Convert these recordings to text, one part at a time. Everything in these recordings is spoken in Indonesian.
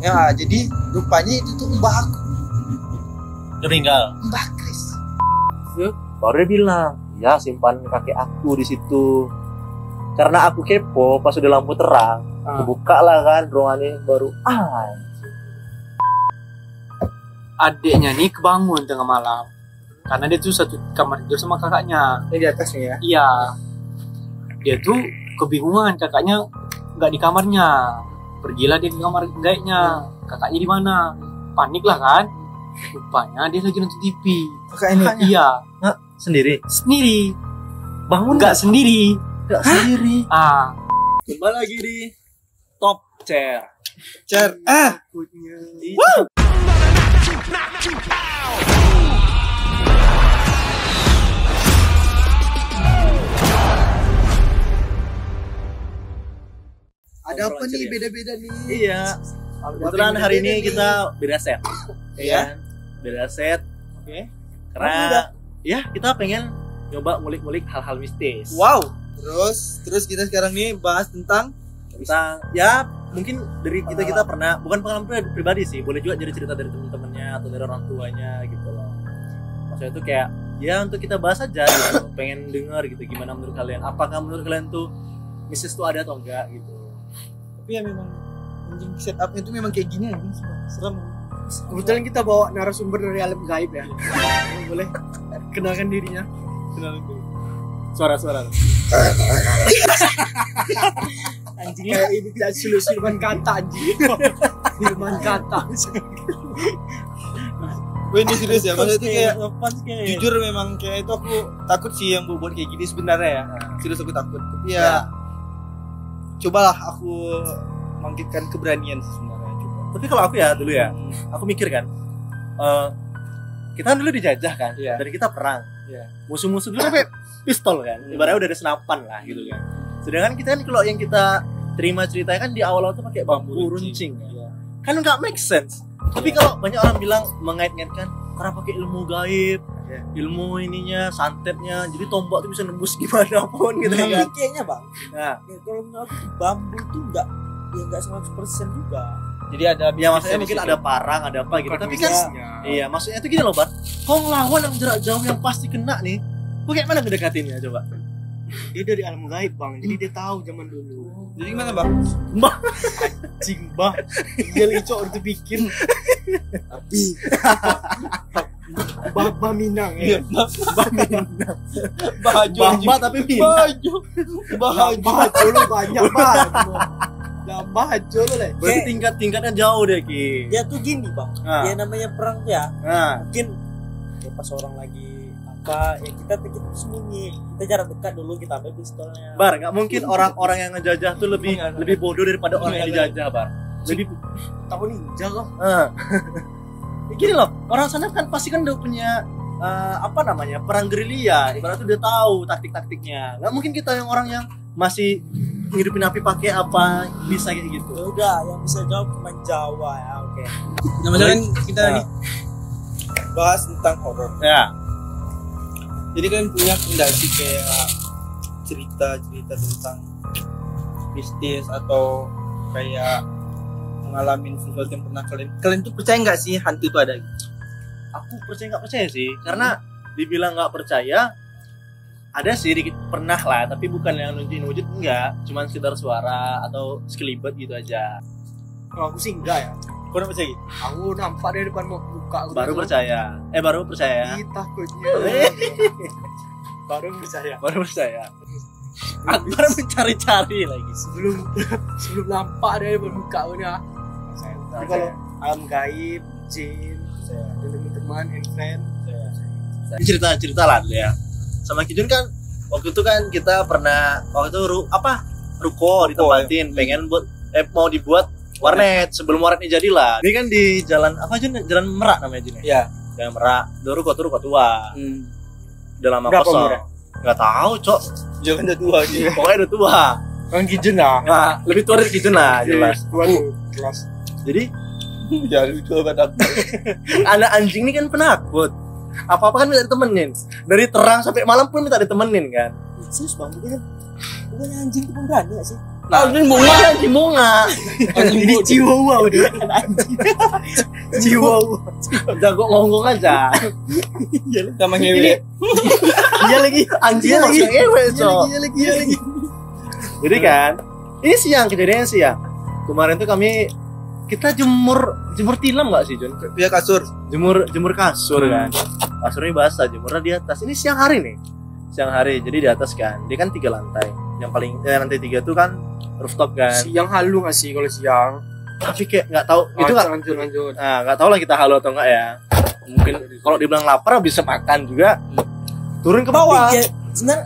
Ya, jadi rupanya itu tuh mbak aku, Udah meninggal. Mbak Kris. Baru dia bilang, ya simpan kakek aku di situ. Karena aku kepo, pas udah lampu terang, kebuka lah kan ruangannya baru. Adiknya nih kebangun tengah malam karena dia tuh satu kamar tidur sama kakaknya. Ini di atas nih ya. Iya, dia tuh kebingungan, kakaknya nggak di kamarnya. Pergilah dia ke kamar gaibnya, kakaknya di mana? Panik lah kan. Rupanya dia lagi nonton TV. Kakaknya. Iya, Sendiri. sendiri. Bangun Nggak sendiri. Nggak sendiri. Kembali lagi di Top Chair. Cer. Wow. Ada apa nih beda-beda nih? Iya. Kebetulan hari ini kita beda set. Iya. Beda set. Oke. Karena ya kita pengen coba ngulik-ngulik hal-hal mistis. Wow. Terus kita sekarang nih bahas tentang ya mungkin dari kita pernah, bukan pengalaman pribadi sih, boleh juga jadi cerita dari teman-temannya atau dari orang tuanya gitu loh. Maksudnya itu kayak ya untuk kita bahas aja gitu. Pengen dengar gitu gimana menurut kalian. Apakah menurut kalian tuh mistis tuh ada atau enggak gitu. tapi ya memang anjing setupnya itu memang kayak gini anjing, serem. Kebetulan kita bawa narasumber dari alam gaib ya. Boleh kenalkan dirinya. Kenalkan diri. Suara-suara. Anjing kayak ini tidak siluman kata anjing. Siluman kata. Gue ini serius ya, maksudnya itu kayak kayak jujur memang kayak itu aku takut sih yang buat kayak gini sebenarnya ya. Serius aku takut. Tapi ya cobalah aku bangkitkan keberanian sih sebenarnya. Coba. Tapi kalau aku ya dulu ya, aku mikir kan, kita dulu dijajah kan, dari kita perang. Musuh-musuh dulu sampai pistol kan, ibaratnya udah ada senapan lah gitu kan. Sedangkan kita kan kalau yang kita terima ceritanya kan di awal-awal tuh pakai bambu runcing kan nggak make sense. Tapi kalau banyak orang bilang mengait-ngaitkan karena pakai ilmu gaib, ilmu ininya, santetnya, jadi tombak tuh bisa nembus gimana pun gitu kan. Kayaknya bang, Nah, kalau menurut aku bambu tuh nggak 100% juga. Jadi ada ya maksudnya mungkin ada parang, ada apa gitu. Tapi kan, iya maksudnya itu gini loh Bar. Kau ngelawan yang jarak jauh yang pasti kena nih. Kau kayak mana ngedekatinnya coba? Dia dari alam gaib bang, jadi dia tahu zaman dulu. Jadi gimana bang? Anjing bah, dia licok untuk bikin. Tapi Bah Minang ya. Bah Minang. Baju Bah tapi minang. Baju lu banyak banget. Baju lu lah. Berarti tingkat-tingkatnya jauh deh Ki. Dia tuh gini bang, dia namanya perang tuh ya. Mungkin ya pas orang lagi apa ya kita sembunyi, kita jarak dekat dulu, kita ambil pistolnya. Bar, nggak mungkin orang-orang yang ngejajah tuh lebih bodoh daripada orang yang dijajah Bar. Lebih tahu ninja loh. Gini loh, orang sana kan pasti kan udah punya perang gerilya, ibaratnya udah tahu taktik-taktiknya. Nggak mungkin kita yang orang yang masih ngidupin api pakai apa bisa kayak gitu. Ya udah, yang bisa jawab cuma Jawa ya, oke. Nah, misalkan kita nih bahas tentang horor. Ya. Jadi kalian punya enggak sih kayak cerita-cerita tentang mistis atau kayak mengalami sesuatu yang pernah kalian tuh percaya nggak sih hantu itu ada? Aku percaya nggak percaya sih, karena dibilang nggak percaya ada sih dikit pernah lah, tapi bukan yang nunjukin wujud, enggak, cuman sekedar suara atau sekelibet gitu aja. Kalau aku sih enggak ya. Kau nggak percaya? Aku nampak dari depan muka aku Baru percaya. Ih, takutnya. Baru percaya. Akbar mencari-cari lagi. Sebelum nampak dari depan muka aku ya. Tapi kalau alam gaib, jin, dan teman-teman, and friend, Cerita-cerita lah dulu ya. Sama Kijun kan waktu itu kan kita pernah waktu itu ruko ditempatin, pengen mau dibuat warnet sebelum warnetnya jadilah. Ini kan di jalan apa aja? Jalan Merak namanya Jun. Iya. Jalan Merak. Dulu ruko tua. Udah lama Berapa kosong. umurnya? Nggak tahu, Cok. Jangan udah tua aja. Pokoknya udah tua. kan Kijun lah. Nah, lebih tua dari Kijun lah, jelas. Tua tuh, kelas. Jadi Ya lu coba kata. anak anjing ini kan penakut. Apa-apa kan minta ditemenin. Dari terang sampai malam pun minta ditemenin kan. Serius bang, bukannya anjing itu pemberani gak sih? Anjing bunga. Anjing bunga. Ini Chihuahua udah kan anjing. Chihuahua. Jago ngomong aja. Sama ngewe. Iya lagi. Anjing lagi ngewe, Cok. Iya lagi. Jadi kan, ini siang kejadiannya siang. Kemarin tuh kita jemur tilam nggak sih, Jun? Dia kasur. Jemur kasur kan. Kasurnya basah, jemurnya di atas. Ini siang hari nih. Siang hari, jadi di atas kan. Dia kan 3 lantai. Yang paling lantai 3 tuh kan rooftop kan. Siang halu nggak sih kalau siang? Tapi kayak nggak tahu itu nggak. Lanjut. Nah, nggak tahu lah kita halu atau enggak ya. Mungkin kalau dibilang lapar bisa makan juga. Turun ke bawah. Ya,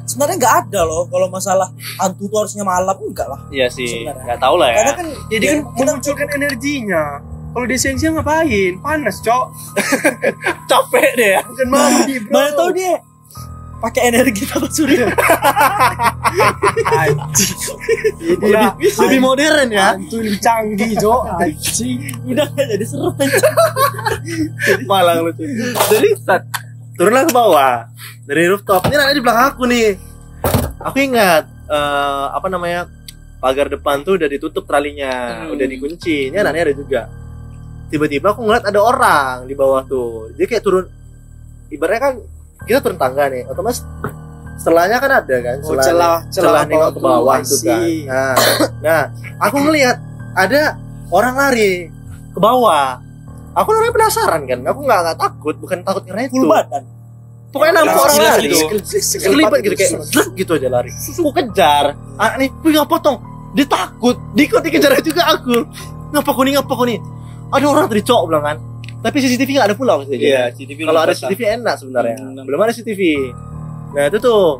sebenarnya nggak ada loh kalau masalah hantu tuh harusnya malam, enggak lah. Iya sih, Sebenarnya. nggak tahu lah ya. Karena kan Jadi kan memunculkan energinya. Kalau dia siang-siang ngapain? Panas, Cok. Capek deh ya. Bukan mandi, bro. mana tahu dia pakai energi apa surya. Lebih modern ya. Hantu lebih canggih, Cok. Anjing, udah nggak jadi seru aja. Malang lucu. Jadi turunlah ke bawah dari rooftop. Ini ada di belakang aku nih. Aku ingat pagar depan tuh udah ditutup tralinya, udah dikunci. Ini anaknya ada juga. Tiba-tiba aku ngeliat ada orang di bawah tuh. Dia kayak turun. Ibaratnya kan kita turun tangga nih, otomatis setelahnya kan ada kan, celah nengok ke bawah itu kan. Nah, aku ngelihat ada orang lari ke bawah. Aku namanya penasaran kan, aku nggak takut, bukan takut karena itu. Full badan. Pokoknya nampak orang lari gitu. sekelipat gitu kayak zrek gitu aja lari. Aku kejar. Nih, nggak potong. Dia takut, dikejar juga aku. Ngapa kau nih? Ada orang tadi cowok bilang kan. Tapi CCTV nggak ada pula maksudnya. Iya, CCTV. Kalau ada CCTV enak sebenarnya. Belum ada CCTV. Nah itu tuh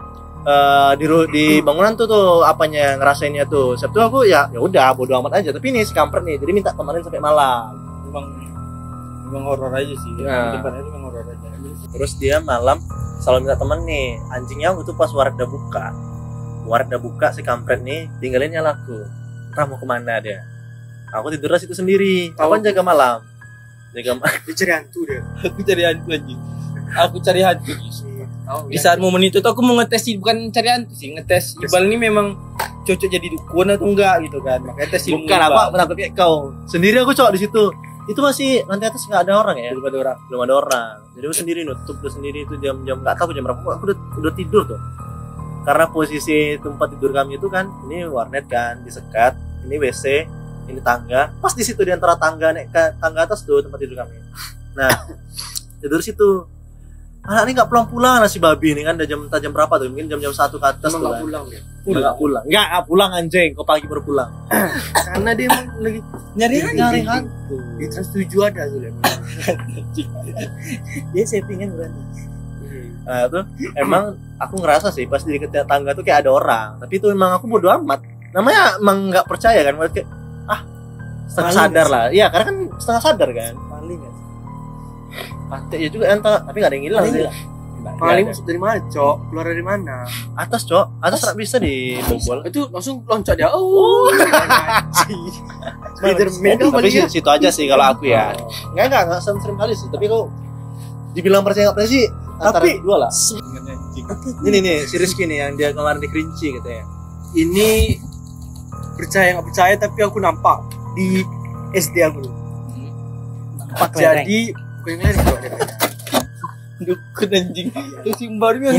di bangunan tuh apanya ngerasainnya tuh. Sabtu aku ya udah bodo amat aja. Tapi nih si kampret nih, jadi minta temenin sampai malam. Memang horor aja sih. Nah. Depannya itu memang horor aja. Terus dia malam selalu minta temen nih. Anjingnya itu pas Wardah buka si kampret nih tinggalin nyalaku. Entah mau kemana dia. Aku tidur situ sendiri. Kapan jaga malam? Dia cari hantu dia. Aku cari hantu anjing. Aku cari hantu. Di saat momen itu tuh aku mau ngetes sih, bukan cari hantu sih, ngetes Iqbal ini memang cocok jadi dukun atau enggak gitu kan. Makanya tes ilmu. Bukan aku takut kayak kau. Sendiri aku cowok di situ. Itu masih lantai atas nggak ada orang ya? Belum ada orang. Jadi aku sendiri nutup sendiri itu jam-jam nggak tahu jam berapa. Aku udah tidur tuh. Karena posisi tempat tidur kami itu kan ini warnet kan disekat, ini WC, ini tangga. Pas di situ di antara tangga naik ke tangga atas tuh tempat tidur kami. Nah tidur situ. Anak ini nggak pulang si babi ini kan udah jam berapa tuh? Mungkin jam 1 ke atas tuh. Nggak pulang dia. Nggak pulang anjing. Kau pagi baru pulang. Karena dia lagi Nyari hantu. Di Trans 7 ada tuh. Dia settingan berarti. Nah tuh emang aku ngerasa sih pas di dekat tangga tuh kayak ada orang. Tapi itu emang aku bodo amat. Namanya emang nggak percaya kan, kayak setengah sadar lah. Iya karena kan setengah sadar kan. Paling kan. Pantai ya juga entah, tapi nggak ada yang hilang sih. Paling masuk dari mana, Cok? Keluar dari mana? Atas, Cok. Atas nggak bisa dibobol. Itu langsung loncat dia. Oh. Spiderman tapi situ aja sih kalau aku ya. Enggak sering kali sih, tapi kok dibilang percaya nggak percaya sih antara dua lah. Ini nih si Rizky nih yang dia kemarin di Kerinci katanya. Ini percaya nggak percaya tapi aku nampak di SD aku. Jadi bukan lereng dukun anjing. Terus yang baru yang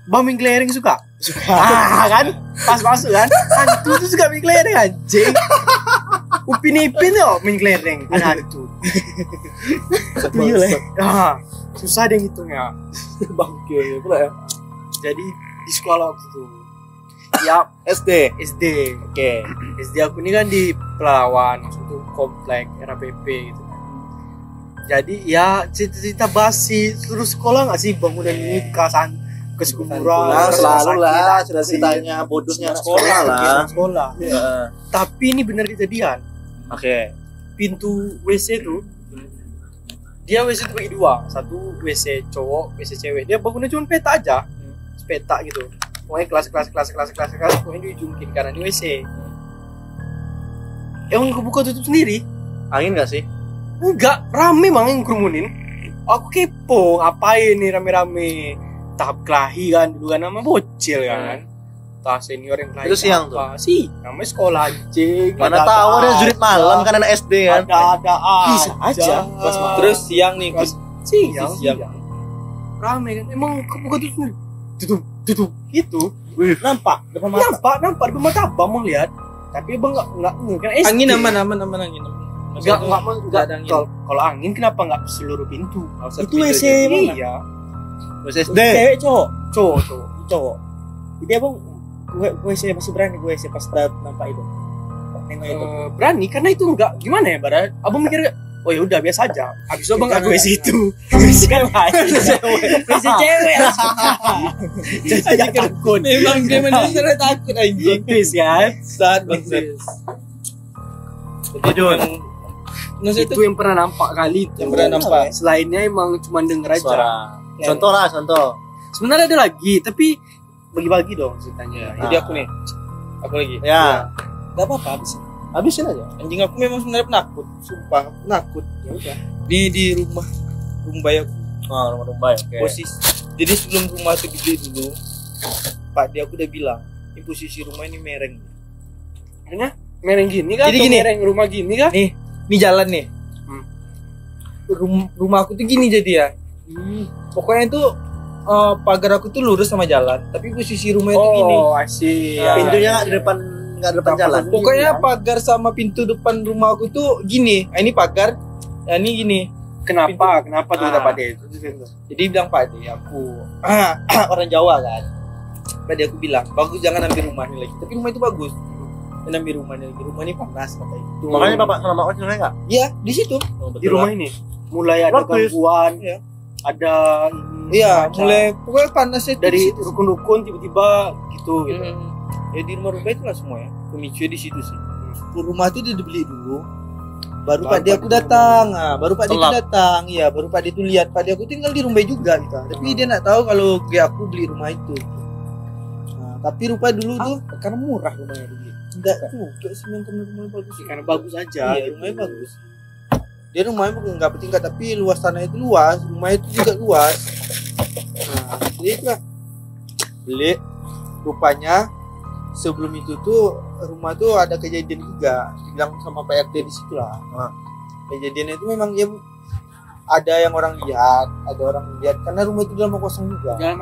Bang mie kelereng suka kan pas masuk kan hantu tuh suka mie kelereng anjing. Upin Ipin yo mie kelereng ada hantu. Iya lah. Susah deh ngitungnya. Bangke pula ya. Jadi di sekolah waktu itu ya SD. Oke. SD aku ini kan di Pelawan, maksudnya komplek RAPP gitu kan. Jadi ya cerita basi terus sekolah nggak sih bangunan nikah kesekuburan selalu lah ceritanya bodohnya sekolah. Ya. Tapi ini benar kejadian. Oke. Pintu WC tuh dia WC itu bagi dua, satu WC cowok, WC cewek. Dia bangunnya cuma peta aja, peta gitu. Pokoknya kelas, pokoknya di ujung kiri kanan di WC. Emang kebuka tutup sendiri? Angin nggak sih? Enggak, rame bang yang kerumunin. Aku kepo, ngapain nih rame-rame? Tahap kelahi kan, dulu kan nama bocil kan. entah senior yang lain. Itu siang tuh. Sih, namanya sekolah anjing. Mana tahu ada jurit malam kan anak SD kan. Ada Bisa aja. Pas malam. Terus siang nih siang. siang. Rame kan. Emang kebuka tutup gitu. Nampak depan mata. Nampak depan mata abang mau lihat. Tapi abang enggak kan SD. Angin aman angin. Enggak ada angin. Kalau angin kenapa enggak seluruh pintu? Itu WC mana? Iya. SD. Cewek cowok. Cowok. Jadi abang gue masih berani gue pas nampak itu. Nengok itu. Berani karena itu enggak gimana ya, Barat? Abang mikir oh ya udah biasa aja. Habis itu abang enggak gue situ. Masih kan lain. Masih cewek. Jadi takut. Memang dia benar takut anjing. Bis kan? Saat banget. Jadi Itu yang pernah nampak kali itu. Yang pernah nampak. Selainnya emang cuma denger aja. Suara. Contoh lah, contoh. Sebenarnya ada lagi, tapi bagi-bagi dong ceritanya. Jadi aku nih. Aku lagi. Ya. Gak apa-apa habisin. Habisin aja. Anjing aku memang sebenarnya penakut, sumpah penakut. Ya udah. Di rumah Rumbai aku. Oh, rumah oke. Posisi. Jadi sebelum rumah itu dibeli dulu, Pak dia aku udah bilang, ini posisi rumah ini mereng. Akhirnya mereng gini kan? Jadi atau gini. mereng rumah gini kan? Ini jalan nih. Rumah aku tuh gini jadi ya. Pokoknya itu pagar aku tuh lurus sama jalan, tapi posisi rumah itu gini. Oh, asik. Nah, Pintunya nggak di depan jalan. Pokoknya pagar sama pintu depan rumah aku tuh gini. Ini pagar, ini gini. Kenapa? Kenapa tuh Ah. Pak De? Jadi bilang Pak De, aku orang Jawa kan. Pak De aku bilang, bagus jangan ambil rumah ini lagi. Tapi rumah itu bagus. Jangan ambil rumah ini lagi. Rumah ini panas kata itu. Makanya bapak sama mama cerai nggak? Iya di situ. Di rumah ini mulai ada Bagus. gangguan, Iya. ada Iya, semacam mulai pokoknya panasnya itu dari di situ. rukun-rukun tiba-tiba gitu. Ya di rumah-rumah itulah semua ya. Pemicunya di situ sih. Rumah itu dia dibeli dulu. Baru Pak De aku datang. Nah, baru Pak De itu datang. Iya, baru Pak De itu lihat. Pak De aku tinggal di rumah juga gitu. Tapi dia nak tahu kalau aku beli rumah itu. Nah, tapi rupa dulu tuh Karena murah rumahnya dulu. enggak juga sih yang karena rumahnya bagus sih. Karena bagus aja. Iya, rumahnya bagus. Dia rumahnya bukan enggak bertingkat tapi luas tanah itu luas, rumah itu juga luas. Nah, jadi itu lah. Beli rupanya sebelum itu tuh rumah tuh ada kejadian juga, dibilang sama Pak RT di situ lah. Nah, kejadiannya itu memang ya ada yang orang lihat, karena rumah itu dalam kosong juga. Dalam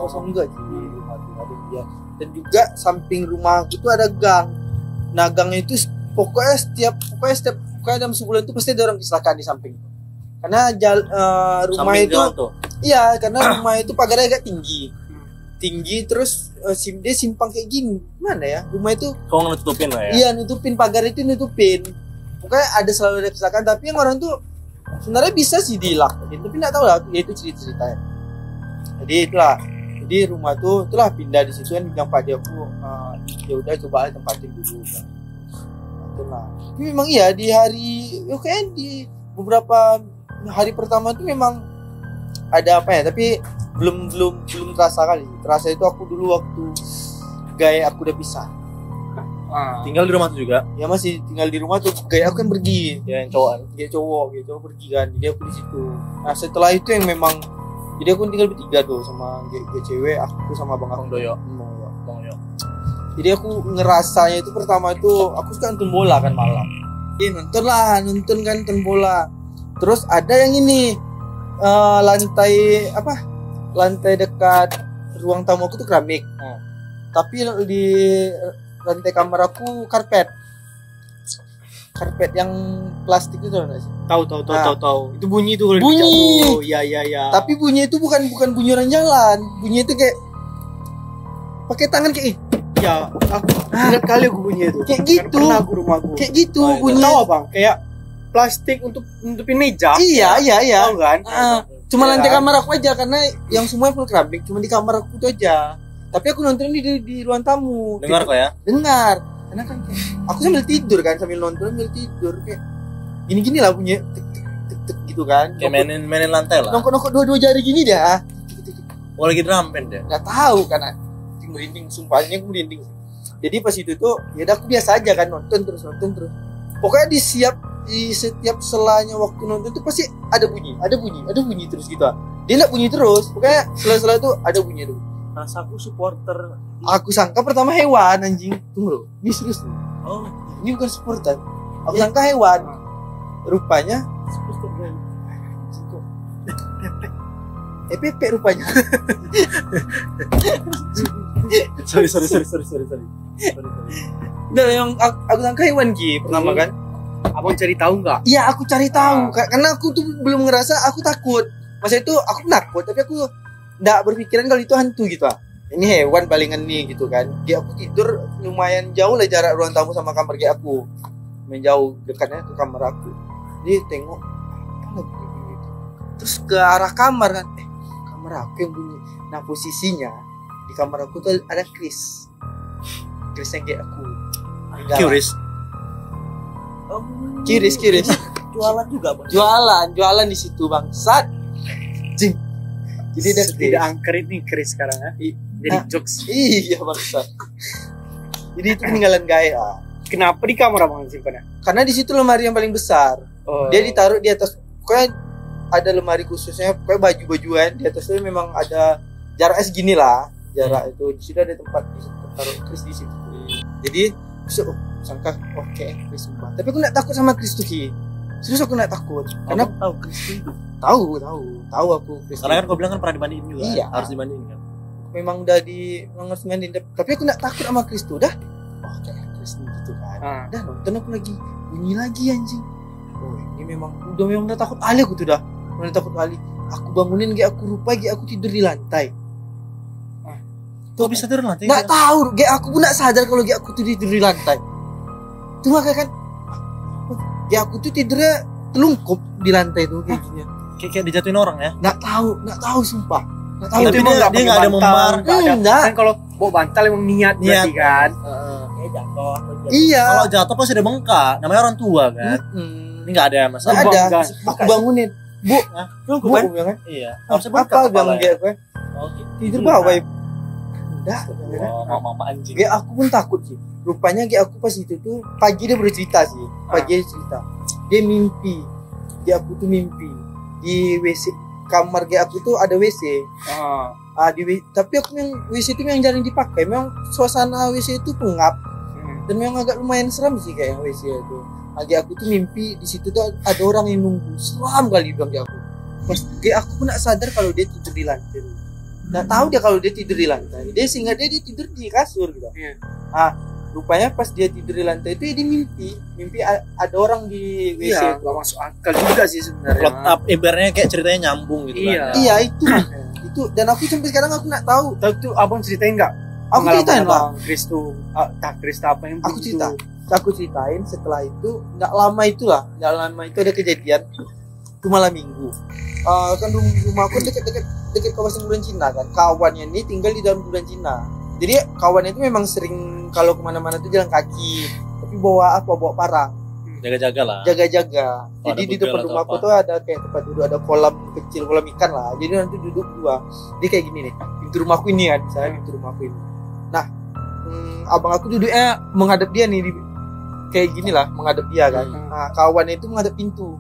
Kosong juga sih rumah itu ada yang lihat. Dan juga samping rumah itu ada gang. Nah, gangnya itu pokoknya dalam sebulan itu pasti ada orang kecelakaan di samping. Karena rumah Samping itu jalan tuh. iya, karena rumah itu pagarnya agak tinggi terus dia simpang kayak gini. Mana ya? Rumah itu Kau nutupin lah ya. iya nutupin pagar itu nutupin. Pokoknya ada selalu ada kecelakaan tapi yang orang tuh sebenarnya bisa sih dilakuin tapi nggak tahu lah ya itu ceritanya. Jadi itulah. Jadi rumah tuh itulah pindah di situ kan bilang Pak De aku ya udah coba aja tempatin dulu kan. Itulah. Tapi memang iya di hari di beberapa hari pertama tuh memang ada apa ya tapi belum terasa kali. Terasa itu aku dulu waktu gaya aku udah pisah. Tinggal di rumah tuh juga. Ya masih tinggal di rumah tuh gaya aku kan pergi. Ya yang cowok. Gaya cowok pergi kan. Jadi aku di situ. Nah setelah itu yang memang jadi aku tinggal bertiga tuh sama gaya cewek aku sama Bang Doyo. Bang Doyo. Jadi aku ngerasanya itu pertama itu aku suka nonton bola kan malam. Jadi nonton bola. Terus ada yang ini lantai dekat ruang tamu aku tuh keramik. Tapi di lantai kamar aku karpet yang plastik itu enggak sih? Tahu. Itu bunyi tuh kalau Bunyi. dijatuh. Iya. Tapi bunyi itu bukan bunyi orang jalan. Bunyi itu kayak pakai tangan kayak ya, aku ingat kali aku bunyi itu. Kayak gitu. Karena pernah aku rumahku. kayak gitu bunyi. Tahu Bang, kayak plastik untuk nutupin meja. Iya. Tahu kan? Cuma Iya lantai kan? kamar aku aja karena yang semua full keramik cuma di kamar aku itu aja. Tapi aku nonton di ruang tamu. Dengar kok ya. Dengar. Karena kan kayak, aku sambil tidur kan sambil kayak gini lah bunyi tek gitu kan. Kayak mainin lantai lah. Nongkrong dua jari gini dah. Oh lagi drum band ya. Nggak tahu karena merinding sumpahnya aku merinding. Jadi pas itu tuh ya udah aku biasa aja kan nonton terus. Pokoknya di setiap selanya waktu nonton tuh pasti ada bunyi terus gitu. Dia enggak bunyi terus. Pokoknya sela-sela itu ada bunyi. Rasaku supporter. Aku sangka pertama hewan anjing. Tunggu lo, ini serius nih. Oh, Ini bukan supporter. Aku sangka hewan. Rupanya supporter gue. Pepe rupanya. sorry. Udah yang aku sangka hewan Ki pertama kan. Abang cari tahu nggak? Iya aku cari tahu karena aku tuh belum ngerasa aku takut. Masa itu aku takut tapi aku nggak berpikiran kalau itu hantu gitu ah. Ini hewan palingan nih gitu kan. Dia aku tidur lumayan jauh lah jarak ruang tamu sama kamar kayak aku. Lumayan jauh dekatnya ke kamar aku. Dia tengok apa lagi bunyi itu. Terus ke arah kamar kan. Kamar aku yang bunyi. Nah posisinya di kamar aku tuh ada Chris yang kayak aku. Curious. Kiris Jualan juga bang. jualan di situ bangsat. Jing. Jadi ada Tidak angker ini Chris sekarang ya. Jadi jokes. Iya bangsat. Jadi itu peninggalan Gaia. Kenapa di kamar abang simpannya? Karena di situ lemari yang paling besar. Oh. Dia ditaruh di atas. Pokoknya ada lemari khususnya. Pokoknya baju-bajuan di atasnya memang ada jaraknya segini lah. Jarak itu di situ ada tempat taruh Chris di situ. Jadi sangka oke Chris sumpah. Tapi aku nggak takut sama Chris tuh Ki. Serius aku nggak takut. Karena tahu Chris itu. tahu aku Chris. Karena kan kau bilang kan pernah dibandingin juga. Iya. Harus dibandingin kan. Memang udah harus mainin. Tapi aku nggak takut sama Chris tuh dah. Oke Chris nih gitu kan. Dah nonton aku lagi bunyi lagi anjing. Oh ini memang udah takut ali aku tuh dah. Udah takut ali. Aku bangunin aku rupa aku tidur di lantai. Kok bisa tidur lantai? Nggak tahu, aku pun nggak sadar kalau aku tuh tidur di lantai. Itu makanya kan, aku tuh tidurnya telungkup di lantai tuh kayak gini. Kayak dijatuhin orang ya? Nggak tahu sumpah. Nggak tahu. Tapi dia nggak ada membar. Enggak. Kan kalau bawa bantal emang niat berarti kan. Kayak jatuh. Iya. Kalau jatuh pasti ada bengkak. Namanya orang tua kan. Ini nggak ada masalah. Nggak ada. Aku bangunin. Bu, Telungkup kan? Kan? Iya. Harusnya Apa bengkak bangun kepala. gue? Tidur bawah. Enggak. Mama anjing. Aku pun takut sih. Rupanya aku pas itu tuh pagi dia baru cerita sih. Pagi dia cerita. Dia mimpi. Aku tuh mimpi di WC kamar aku tuh ada WC. Tapi aku yang WC itu yang jarang dipakai. Memang suasana WC itu pengap. Dan memang agak lumayan seram sih kayak WC itu. Aku tuh mimpi di situ tuh ada orang yang nunggu. Seram kali bilang aku. Pas aku pun nggak sadar kalau dia tidur di lantai. Nggak tahu dia kalau dia tidur di lantai. Dia tidur di kasur gitu. Rupanya pas dia tidur di lantai itu dia mimpi ada orang di WC. Iya, nggak masuk akal juga sih sebenarnya. Plot up ibaratnya kayak ceritanya nyambung gitu Iya. kan. Iya itu dan aku sampai sekarang aku nggak tahu. Tahu tuh abang ceritain nggak? Aku ceritain lah. Chris tuh, Chris apa yang Aku cerita. Aku ceritain setelah itu nggak lama itu ada kejadian itu malam minggu. Kan rumahku dekat kawasan bulan Cina kan. Kawannya ini tinggal di dalam bulan Cina. Jadi kawannya itu memang sering kalau kemana-mana tuh jalan kaki, tapi bawa parang. Jaga-jaga lah. Jaga-jaga. Oh, Jadi di depan rumahku tuh ada kayak tempat duduk, ada kolam kecil, kolam ikan lah. Jadi nanti duduk dua. Dia kayak gini nih. Pintu rumahku ini kan, misalnya pintu rumahku ini. Nah, abang aku duduknya menghadap dia nih, kayak gini lah, menghadap dia kan. Nah, kawannya itu menghadap pintu.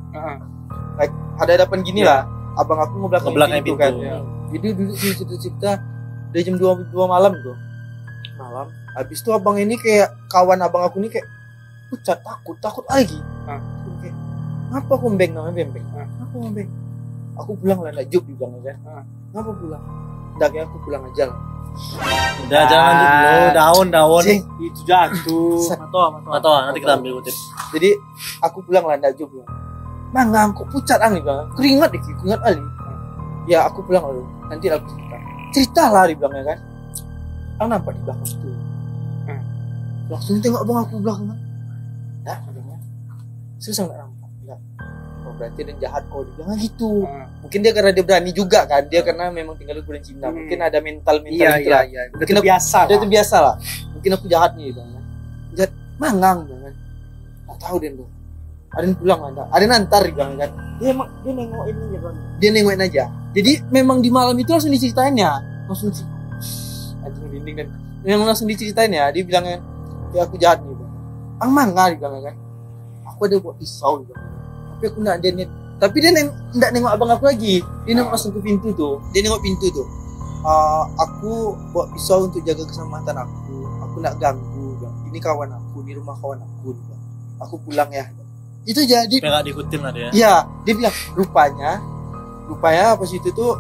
Like, ada hadapan gini lah. Abang aku ngebelakang pintu kan. Jadi duduk di situ cipta. Udah jam 2 malam tuh. Habis itu abang ini kayak kawan abang aku ini kayak pucat takut lagi. Kayak, ngapa kau bembeng namanya bembeng? Ngapa bembeng? Aku pulang lah, nak job dibilang aja. Ngapa pulang? Nggak kayak aku pulang aja lah. Udah jangan dulu daun. Itu jatuh. Atau nanti kita ambil kutip. Jadi aku pulang lah, nggak job lah. Mangang kok pucat angin bang? Keringat ali. Ya aku pulang lalu. Nanti aku cerita lah dibilangnya kan. Aku nampak di belakang itu. Langsung tengok abang aku belakang. Dah, bilangnya. Susah nggak nampak. Enggak. Oh, berarti ada jahat kau dibilang gitu. Mungkin dia karena dia berani juga kan. Dia karena memang tinggal di bulan Cina. Mungkin ada mental gitu lah. Mungkin biasa. Dia itu biasa lah. Mungkin aku jahat nih bang. Jahat mangang kan. Tak tahu dia tuh. Ada yang pulang ada yang nantar bilang kan. Dia nengokin aja bang. Dia nengokin aja. Jadi memang di malam itu langsung diceritain ya. Langsung anjing dinding dan yang langsung diceritain ya. Dia bilangnya ya aku jahat nih bang. Mangga dia bilang kan. Aku ada buat pisau bang. Tapi aku nggak dia nengok abang aku lagi. Dia nengok langsung ke pintu tuh. Dia nengok pintu tuh. aku bawa pisau untuk jaga keselamatan aku nak ganggu bang. Ini kawan aku, ini rumah kawan aku bang. Aku pulang ya. Itu jadi nggak diikutin lah dia. Iya, dia bilang rupanya pas itu tuh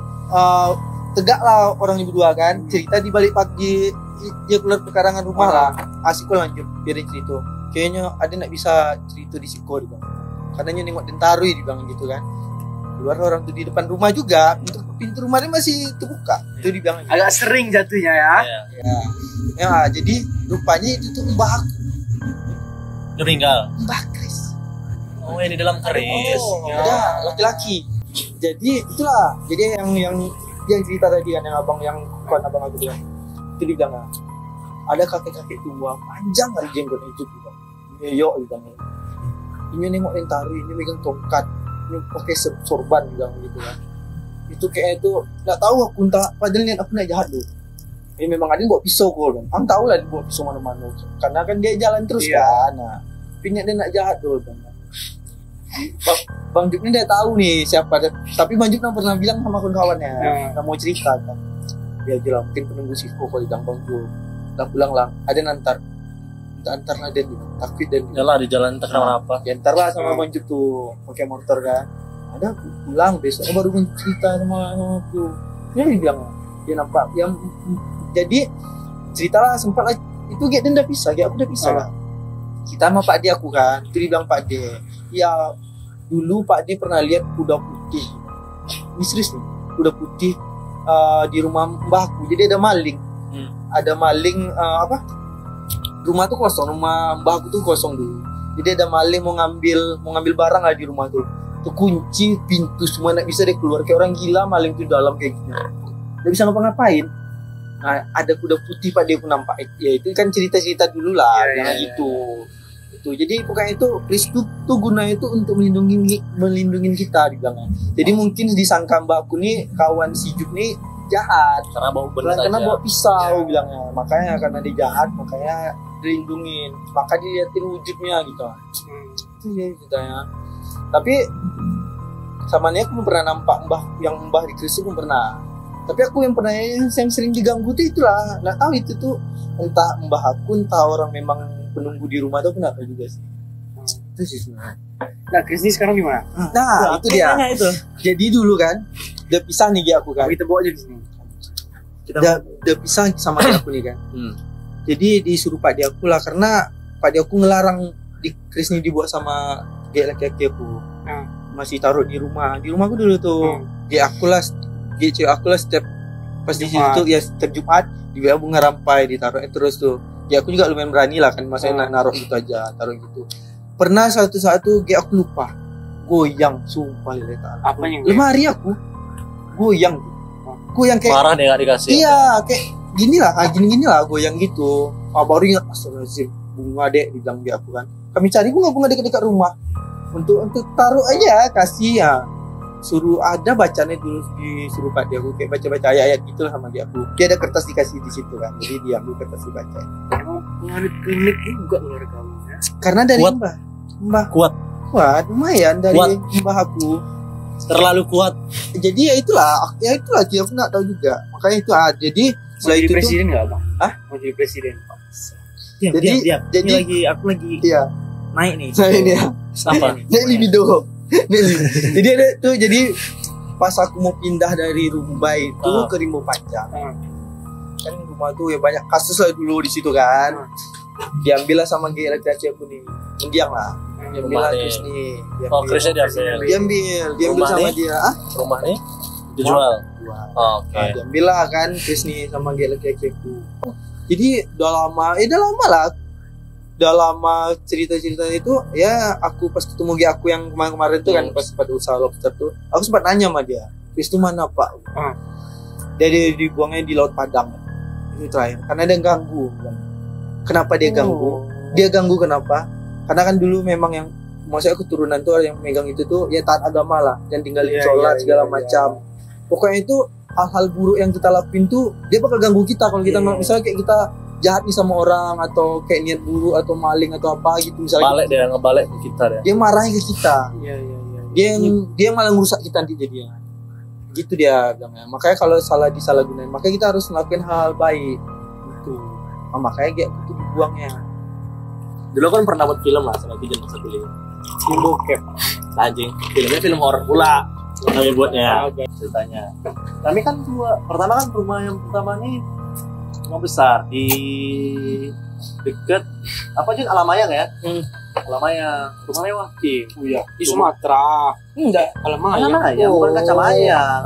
tegaklah orang berdua kan, cerita di balik pagi dia keluar pekarangan rumah lah. Asik lanjut biarin cerita. Kayaknya ada nak bisa cerita di Siko dia bang. Karena nengok Dentarui dia bilang gitu kan. Keluar orang tuh di depan rumah juga, pintu rumah dia masih terbuka. Itu dibilang agak sering jatuhnya ya. Ya, jadi rupanya itu tuh mbah aku. Udah meninggal. Mbah Kris. Oh, yang di dalam keris. Ada laki-laki. Jadi itulah. Jadi yang cerita tadi kan yang kawan abang aku bilang. Itu dibilang ada kakek-kakek tua panjang kali jenggotnya itu juga. Yo bilang. Ini nengok Dentarui, ini megang tongkat. Ini pakai sorban bilang gitu kan. Itu kayak itu nggak tahu aku entah padahal niat aku nak jahat tuh. Ini memang ada bawa pisau kok kan. Ang tahu lah dia bawa pisau mana-mana. Karena kan dia jalan terus kan. Nah, niat dia nak jahat tuh kan. Bang Juk ni dah tahu nih siapa tapi Bang Juk pernah bilang sama kawan-kawannya nggak mau cerita kan. Dia jelas mungkin penunggu Siko kalau bilang Bang Juk. Pulang lah. Ada nantar lah dia takut dan jalan di jalan entah kenapa diantar lah sama Bang Juk tuh pakai motor kan. Ada aku pulang besok baru cerita sama aku. Dia bilang dia nampak yang jadi ceritalah sempat lah itu dia udah pisah, aku udah pisah lah. Kita sama Pak D aku kan, itu dia bilang Pak D. Ya dulu Pak D pernah lihat kuda putih. Ini serius nih, kuda putih di rumah mbahku. Jadi ada maling. Ada maling rumah tuh kosong, rumah mbahku tuh kosong dulu. Jadi ada maling mau ngambil barang lah di rumah tuh. Tuh kunci pintu semua nak bisa dia keluar kayak orang gila, maling tuh dalam kayak gitu. Dia bisa ngapa-ngapain. Nah, ada kuda putih Pak dia pun nampak. Ya itu kan cerita-cerita dulu lah, jangan gitu. Itu. Jadi pokoknya itu Kris tuh gunanya itu untuk melindungi kita dibilangnya. Jadi mungkin disangka mbakku nih kawan si Juk nih jahat karena bawa pisau bilangnya. Makanya karena dia jahat makanya dilindungin. Maka dilihatin wujudnya gitu. Itu ya ceritanya. Tapi sama nih aku pernah nampak mbah di Kris pun pernah. Tapi aku yang pernah yang sering diganggu tuh itulah. Nggak tahu itu tuh entah mbah aku entah orang memang penunggu di rumah tuh kenapa juga sih. Itu sih sebenarnya. Nah, Kris ini sekarang gimana? Nah, itu dia. Itu. Jadi dulu kan udah pisah nih dia aku kan. Kita bawa aja di sini. Udah pisah sama dia aku nih kan. Jadi disuruh Pak dia aku lah karena Pak dia aku ngelarang di Kris ini dibuat sama dia laki-laki aku. Masih taruh di rumah. Di rumahku dulu tuh. Dia aku lah cewek aku lah setiap pas di situ ya setiap Jumat di bunga rampai ditaruh terus tuh. Ya aku juga lumayan berani lah kan masanya naruh gitu aja, taruh gitu. Pernah suatu saat tuh aku lupa. Goyang sumpah lihat. Apa yang lemari aku goyang. Goyang kayak marah deh enggak dikasih. Iya, kayak gini lah goyang gitu. Baru ingat astagfirullahaladzim bunga dek dibilang dia aku kan. Kami cari bunga dekat-dekat rumah. Untuk taruh aja kasih ya. Suruh ada bacanya dulu disuruh Pak dia aku kayak baca ayat-ayat gitulah sama dia aku. Dia ada kertas dikasih di situ kan. Jadi dia ambil kertas dibaca. Pengaruh klinik juga luar kamu ya. Karena dari Mbah kuat lumayan dari Mbah aku. Terlalu kuat. Jadi ya itulah dia aku nggak tahu juga. Makanya itu jadi setelah itu presiden nggak bang? Mau jadi presiden? Jadi aku lagi iya naik nih. Apa? Naik libido. Jadi ada tuh jadi pas aku mau pindah dari Rumbai itu ke Rimbo Panjang. Kan rumah tuh ya banyak kasus lah dulu di situ kan. Diambil lah sama laki-laki aku nih. Mendiang lah. Diambil lah Kris nih. Diambil sama dia. Rumah nih dijual. Oke. Diambil lah kan Kris nih sama laki-laki aku. Jadi udah lama lah. Udah lama cerita-cerita itu ya aku pas ketemu aku yang kemarin tuh kan pas pada usaha lobster tuh aku sempat nanya sama dia Kris itu mana Pak dia dibuangnya di Laut Padang itu terakhir karena dia ganggu kan. Kenapa dia ganggu kenapa karena kan dulu memang yang maksudnya keturunan tuh yang megang itu tuh ya taat agama lah dan tinggalin sholat segala macam pokoknya itu hal-hal buruk yang kita lakuin tuh dia bakal ganggu kita kalau kita misalnya kayak kita jahat nih sama orang atau kayak niat buruk atau maling atau apa gitu misalnya dia ngebalik ke kita deh. Dia marahnya ke kita. Dia malah ngerusak kita nanti jadinya. Gitu dia bilangnya. Makanya kalau salah disalahgunain, makanya kita harus melakukan hal baik. Gitu. Makanya kayak gitu dibuangnya. Dulu kan pernah buat film lah sama Pigeon masa kuliah. Film bokep. Anjing, filmnya film horor pula. Kami buatnya ceritanya. Kami kan pertama kan rumah yang pertama nih rumah besar di dekat apa aja Alamayang ya? Alamayang, rumah mewah sih. Oh iya, di Sumatera. Enggak, Alamayang, bukan Kacamayang.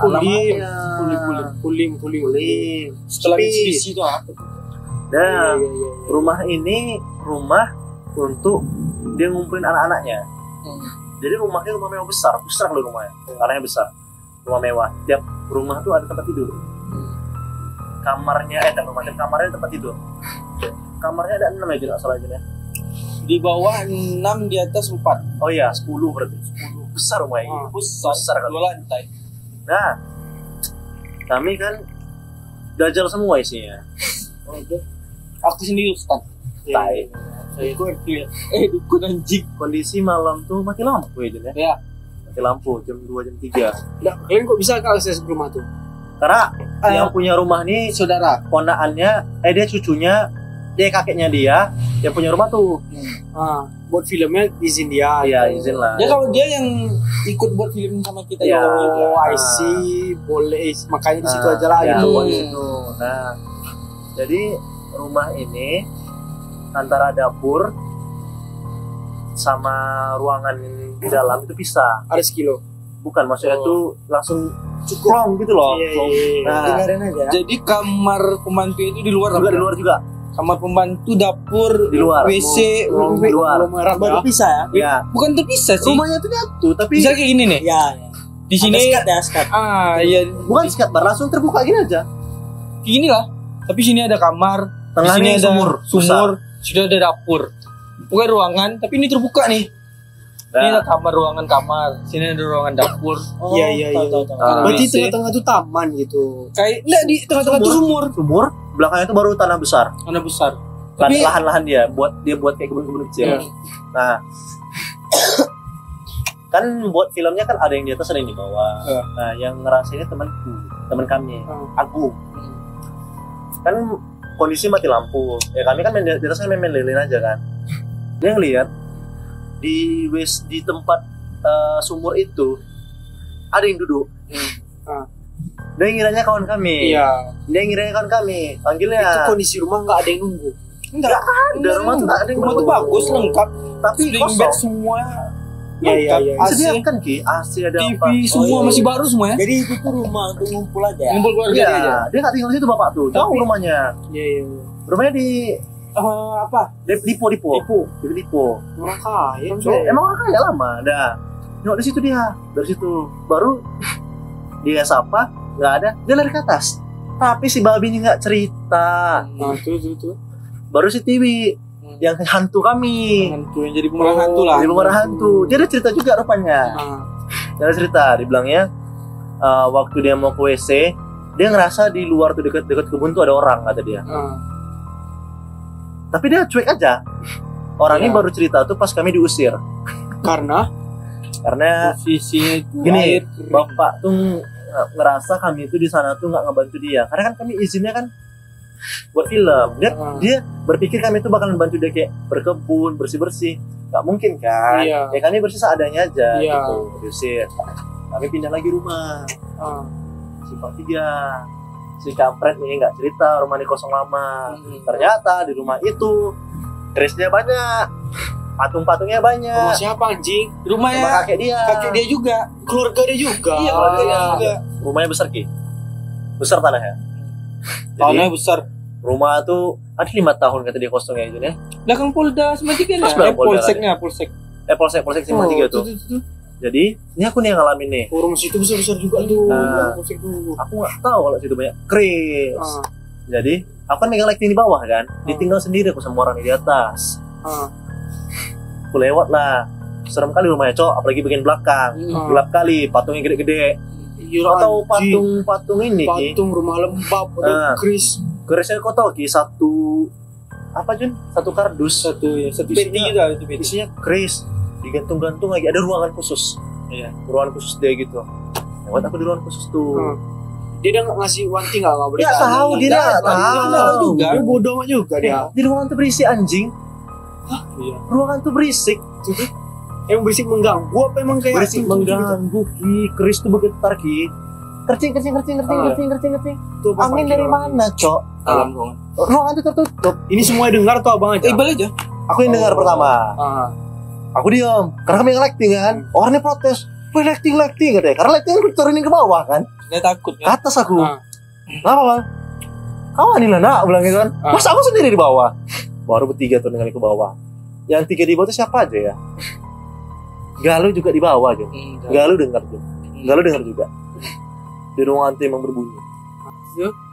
Kulim. Setelah Mitsubishi itu apa? Dan rumah ini rumah untuk dia ngumpulin anak-anaknya. Jadi rumahnya rumah mewah besar loh rumahnya. Tanahnya besar. Rumah mewah. Tiap rumah tuh ada tempat tidur. Kamarnya kamarnya ada tempat tidur. Kamarnya ada 6 ya tidak salah aja ya. Di bawah 6, di atas 4. Oh iya, 10 berarti. 10. Besar rumahnya. Besar kali. 2 lantai. Nah, kami kan dajal semua isinya. Aku sendiri Ustaz. Dukun anjing. Kondisi malam tuh mati lampu ya, Jun, ya. Mati lampu jam 2 jam 3. Nah, kalian kok bisa akses ke rumah tuh? Karena yang punya rumah nih saudara, ponakannya, dia cucunya, dia kakeknya dia punya rumah tuh. Buat filmnya izin dia. Iya, izin lah. Ya kalau dia yang ikut buat film sama kita ya. Oh, I see. Boleh. Makanya di situ aja lah ya, gitu. Di situ. Nah, jadi rumah ini antara dapur sama ruangan di dalam itu pisah. Ada sekilo. Bukan, maksudnya tuh langsung cukup gitu loh. Nah, dengerin aja. Jadi kamar pembantu itu di luar juga, di luar juga. Kamar pembantu, dapur, di luar, WC, di luar. Baru pisah ya? Ya. Bukan terpisah sih. Rumahnya tuh nyatu, tapi bisa kayak gini nih. Ya. Di sini skat. Iya. Bukan skat, langsung terbuka gini aja. Kayak gini lah. Tapi sini ada kamar, di sini ada sumur, sudah ada dapur. Bukan ruangan, tapi ini terbuka nih. Ini ada kamar, ruangan kamar. Sini ada ruangan dapur. Iya. Berarti tengah-tengah tuh taman gitu. Kayak enggak, di tengah-tengah tuh sumur. Belakangnya itu baru tanah besar. Tapi lahan-lahan dia buat kayak kebun-kebun kecil. Nah, kan buat filmnya kan ada yang di atas, ada yang di bawah. Nah, yang ngerasainnya teman kami, Agung. Kan kondisi mati lampu. Ya kami kan di atas kan main lilin aja kan. Dia ngeliat di tempat sumur itu ada yang duduk. Dia ngiranya kawan kami. Iya. Dia ngiranya kawan kami. Panggilnya. Itu kondisi rumah nggak ada yang nunggu. enggak ada. Rumah tuh nggak ada yang rumah tuh nunggu. bagus, lengkap. Tapi Spring kosong. bed semua. Iya. Disediakan Ki, AC ada TV apa? semua masih baru semua ya. Jadi itu tuh rumah untuk ngumpul aja. Ngumpul keluarga Iya, aja. dia nggak tinggal di situ bapak tuh. Jauh rumahnya. Iya. Rumahnya di Apa? Lipo. Orang kaya. Emang orang kaya lama. Dah. Nengok di situ dia. Dari situ baru dia sapa, nggak ada. Dia lari ke atas. Tapi si babi ini nggak cerita. Nah, tuh. Baru si Tiwi yang hantu kami. Hantu yang jadi pemeran hantu lah. Jadi pemeran hantu. Dia ada cerita juga rupanya. Dia ada cerita. Dibilangnya waktu dia mau ke WC, dia ngerasa di luar tuh dekat kebun tuh ada orang, kata dia. Tapi dia cuek aja. Orang ini baru cerita tuh pas kami diusir. Karena Posisinya itu gini, bapak tuh ngerasa kami itu di sana tuh nggak ngebantu dia. Karena kan kami izinnya kan buat film. Dia berpikir kami itu bakalan bantu dia kayak berkebun, bersih-bersih. Nggak mungkin kan? Iya. Ya kami bersih seadanya aja. Iya. Gitu. Diusir. Kami pindah lagi rumah. Simpang 3. Si kampret ini nggak cerita rumah ini kosong lama. Ternyata di rumah itu kerisnya banyak, patung-patungnya banyak. rumah siapa anjing? rumahnya kakek dia juga. Keluarga dia juga. Iya, keluarga dia juga. Rumahnya besar Ki, besar tanahnya. Tanahnya besar. Rumah tuh ada 5 tahun kata dia kosongnya itu ya. Belakang Polda Simpang 3 Pas belakang Polda polsek Simpang 3 tuh. Jadi ini aku nih yang ngalamin nih. Rumah situ besar juga tuh. Nah. Aku nggak tahu kalau situ banyak keris. Jadi aku kan megang lighting di bawah kan, ditinggal sendiri aku sama orang di atas. Aku lewat lah, serem kali rumahnya cok, apalagi bagian belakang, gelap kali, patungnya gede-gede. Kau tahu patung ini Ki? Patung rumah lembab, ada keris. Kerisnya kau tahu Ki, satu kardus, Satu peti juga itu peti. isinya keris, digantung-gantung lagi, ada ruangan khusus. Iya, ruangan khusus dia gitu. lewat aku di ruangan khusus tuh. Dia udah ngasih wanti nggak boleh? Nggak tahu, dia nggak tahu juga. Dia bodoh amat juga dia. Di ruangan tuh berisik anjing. Iya. Ruangan tuh berisik. Emang berisik mengganggu apa emang kayak Berisik mengganggu Ki. Keris tuh bergetar Ki. Kercing. Angin dari mana, Cok? Alam ruangan. Ruangan tuh tertutup. Ini semua dengar tuh abang aja. Balik aja. Aku yang dengar pertama. Aku diam. Karena kami yang lighting kan. Orangnya protes. Wih, lighting katanya. Karena lighting aku turunin ke bawah kan. Dia takut Ke atas aku. Kenapa bang? Kawan nih lah nak, bilang gitu kan. Mas aku sendiri di bawah. Baru bertiga tuh dengan ke bawah. Yang 3 di bawah itu siapa aja ya? Galuh juga di bawah aja. Galuh dengar tuh. Galuh dengar juga. Di ruangan itu emang berbunyi.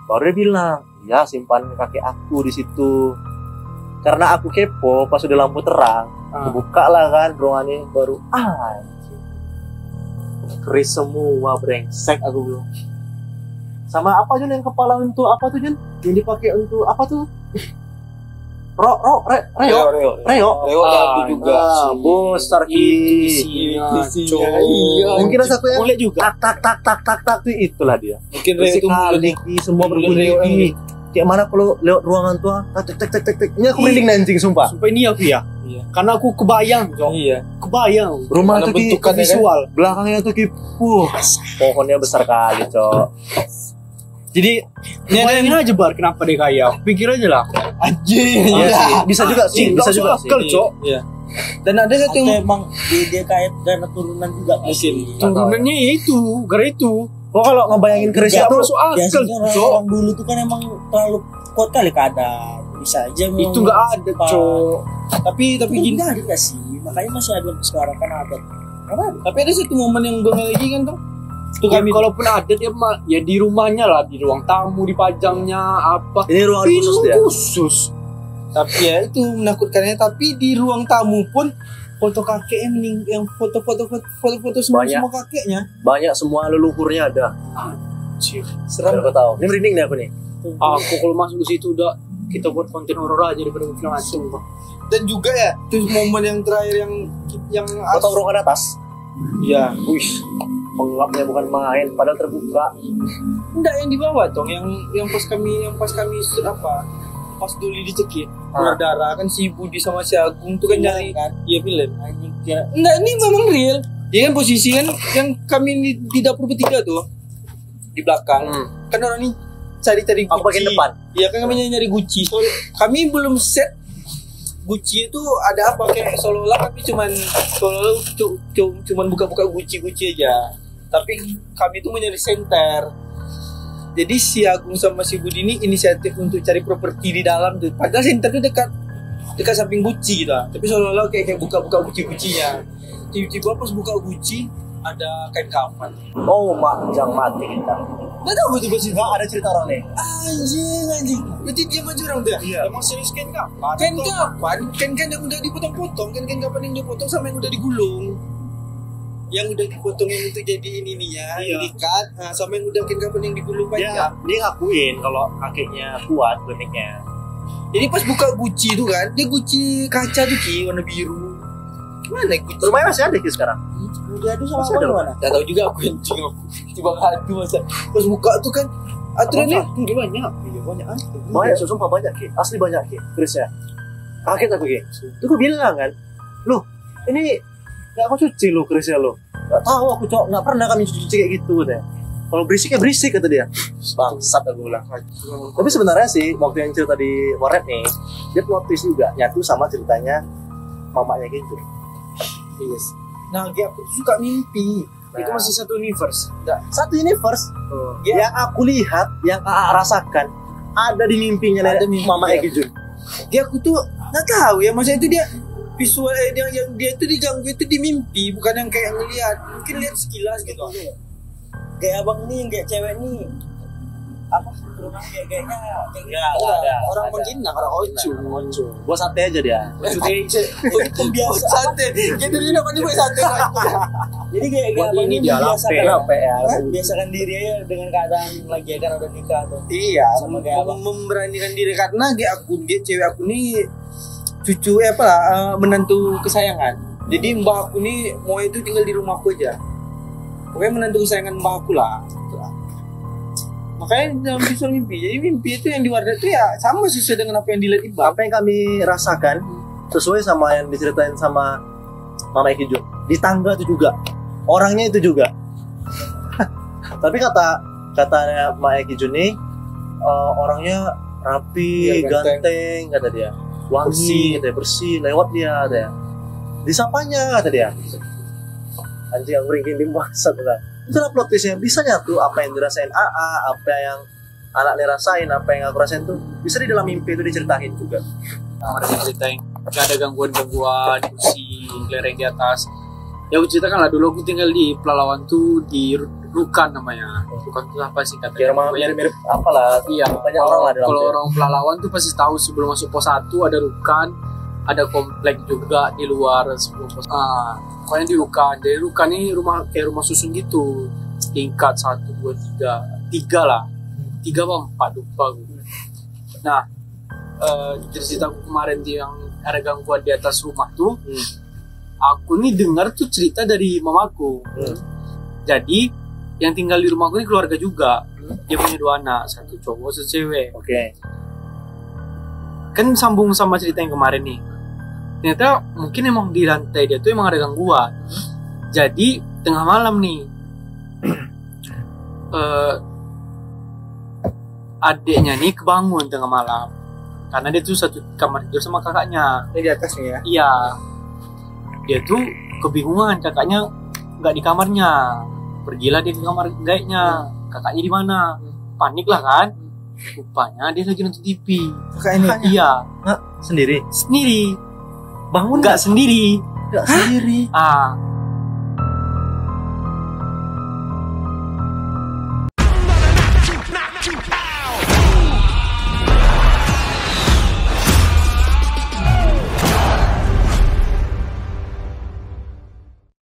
Baru dia bilang, ya simpan kakek aku di situ. Karena aku kepo, pas udah lampu terang, buka lah kan ruangannya baru. Keris semua brengsek aku bilang. Sama apa Jun yang kepala untuk apa tuh Jun? Yang dipakai untuk apa tuh? Reo aku juga. Besar Ki. Iya. Mungkin rasa aku yang boleh juga. Tak tuh itulah dia. Mungkin Reo itu sekali Ki, semua berbunyi Ki. Kayak mana kalau lewat ruangan tua, tek. Ini aku merinding anjing sumpah. Sumpah ini aku ya. Iya. Karena aku kebayang, Cok. Iya. Kebayang. Rumah tuh Ki visual. Belakangnya tuh Ki. Pohonnya besar kali, Cok. Jadi bayangin aja Bar, kenapa dia kaya? Pikir aja lah. Anjing. Iya sih, bisa juga sih, bisa juga sih. Akal, Cok. Iya. Dan ada satu Atau yang emang dia kayak karena turunan juga mungkin. Turunannya itu, gara itu. Oh kalau ngebayangin kerisnya Gak tuh masuk akal, biasanya Cok. orang dulu tuh kan emang terlalu kuat kali keadaan. Bisa aja memang Itu gak ada, Cok. Tapi gini gini. ada gak sih? Makanya masih ada sekarang kan ada. Apa? Tapi ada satu momen yang gue lagi kan tuh. Tuh Ya, kami kalaupun ada dia ya di rumahnya lah, di ruang tamu, dipajangnya apa. ini ruangan khusus dia. Khusus. tapi ya itu menakutkannya, tapi di ruang tamu pun foto kakek yang foto semua kakeknya Banyak semua leluhurnya ada. seram. Aku tahu. Ini merinding nih aku nih. Aku kalau masuk ke situ udah kita buat konten horor aja daripada film hantu. Dan juga ya itu momen yang terakhir yang Kau tahu ruangan atas? ya Wih, penggelapnya bukan main, padahal terbuka. enggak yang di bawah dong, yang pas kami apa pas dulu dicekik keluar darah kan, si Budi sama si Agung tuh kan nyari kan iya film anjing kira enggak, ini memang real. Dia kan posisi kan yang kami di dapur bertiga tuh di belakang. Kan orang ini cari-cari Aku bagian depan. Iya kan kami nyari Gucci. Soalnya kami belum set Gucci itu ada apa, kayak seolah-olah kami cuman buka-buka Gucci aja. Tapi kami tuh mau nyari senter. Jadi si Agung sama si Budi ini inisiatif untuk cari properti di dalam tuh. Padahal senter tuh dekat samping Gucci gitu. Tapi seolah-olah kayak buka-buka Gucci-nya. Tiba-tiba pas buka Gucci ada kain kafan. Oh, jangan mati kita. Nggak tahu tiba-tiba sih. Nggak ada cerita orang nih. Anjing. Berarti dia maju orang tuh ya? Iya. Emang serius kain kapan? Kain yang udah dipotong-potong. Kain kapan yang dipotong sama yang udah digulung. Yang udah dipotong yang untuk jadi ini nih ya, diikat, sama yang udah kain kapan yang digulung banyak. Ya, dia ngakuin kalau kakeknya kuat kliniknya. Jadi pas buka Gucci itu kan, dia Gucci kaca tuh Ki, warna biru. Gimana Gucci? Rumahnya masih ada Ki sekarang? udah ada sama Masih ada mana? Gak tau juga aku anjing aku. Tiba ngadu masa. Pas buka tuh kan aturannya Itu banyak. iya banyak Banyak, sumpah banyak Ki. Asli banyak Ki, kerisnya. Kaget aku Ki. Itu aku bilang kan, loh ini gak aku cuci lo kerisnya lo. Gak tahu aku Cok, gak pernah kami cuci kayak gitu deh. Kalau berisik kata dia. Bangsat aku bilang. Tapi sebenarnya sih waktu yang cerita di warnet nih, dia plot twist juga, nyatu sama ceritanya mamanya gitu. Yes. Nah, dia aku tuh suka mimpi. Itu masih satu universe. Satu universe yang aku lihat, yang AA rasakan ada di mimpinya Ada nenek mimpi, Mama ya. Egi Jun. Dia aku tuh nggak tahu ya, maksudnya itu dia visual yang dia tuh diganggu itu di mimpi, bukan yang kayak ngelihat, mungkin lihat sekilas gitu. Kayak abang nih yang kayak cewek nih apa rumah kayaknya Orang menghina, orang ocu. Gua santai aja dia. pembiasa Santai, gitu dia dapat dibuat santai. jadi kayak Buat abang ini ini dia membiasakan Lape ya. biasakan diri aja dengan keadaan lagi kan udah nikah tuh Iya, Sama kayak abang. memberanikan diri karena dia cewek aku nih cucu menantu kesayangan. Jadi mbak aku nih mau itu tinggal di rumahku aja. pokoknya menantu kesayangan mbak aku lah. Makanya dalam visual mimpi, jadi mimpi itu yang di Wardah itu ya sama sesuai dengan apa yang dilihat Iqbal. Apa yang kami rasakan sesuai sama yang diceritain sama Mama Eki Jo. Di tangga itu juga, orangnya itu juga. Tapi katanya Mama Eki Jo nih, orangnya rapi, ya, ganteng kata dia, wangi, katanya bersih, lewat dia katanya. Disapanya kata dia. Anjing yang beringin dimasak lah. Itulah plot twistnya. Bisa nyatu apa yang dirasain AA, apa yang anaknya rasain, apa yang aku rasain tuh bisa di dalam mimpi itu diceritain juga. Ada ceritain gak ada gangguan-gangguan, pusing, lereng di atas. Ya aku ceritakan lah, dulu aku tinggal di Pelalawan tuh di Rukan namanya. Rukan tuh apa sih katanya? Mirip apalah. Iya. Banyak orang lah dalam. Kalau orang Pelalawan tuh pasti tahu sebelum masuk pos 1 ada Rukan, ada komplek juga di luar sebelum pos. Pokoknya di Rukan. Jadi Rukan ini kayak rumah susun gitu. Tingkat 1, 2, 3 lah. 3 apa 4 lupa gue. Nah, ceritaku kemarin tuh yang ada gangguan di atas rumah tuh. Aku nih dengar tuh cerita dari mamaku. Jadi yang tinggal di rumahku ini keluarga juga. Dia punya 2 anak, 1 cowok, 1 cewek. Oke. Kan sambung sama cerita yang kemarin nih. Ternyata mungkin emang di lantai dia tuh emang ada gangguan. Jadi tengah malam nih, adiknya nih kebangun tengah malam karena dia tuh satu kamar tidur sama kakaknya. Ini di atas nih ya? Iya. Dia tuh kebingungan, kakaknya nggak di kamarnya. Pergilah dia ke kamar gaibnya. Kakaknya di mana? Panik lah kan? Rupanya dia lagi nonton TV. Kakaknya? Iya. Nggak sendiri. Sendiri. Bangun Nggak sendiri. Nggak sendiri.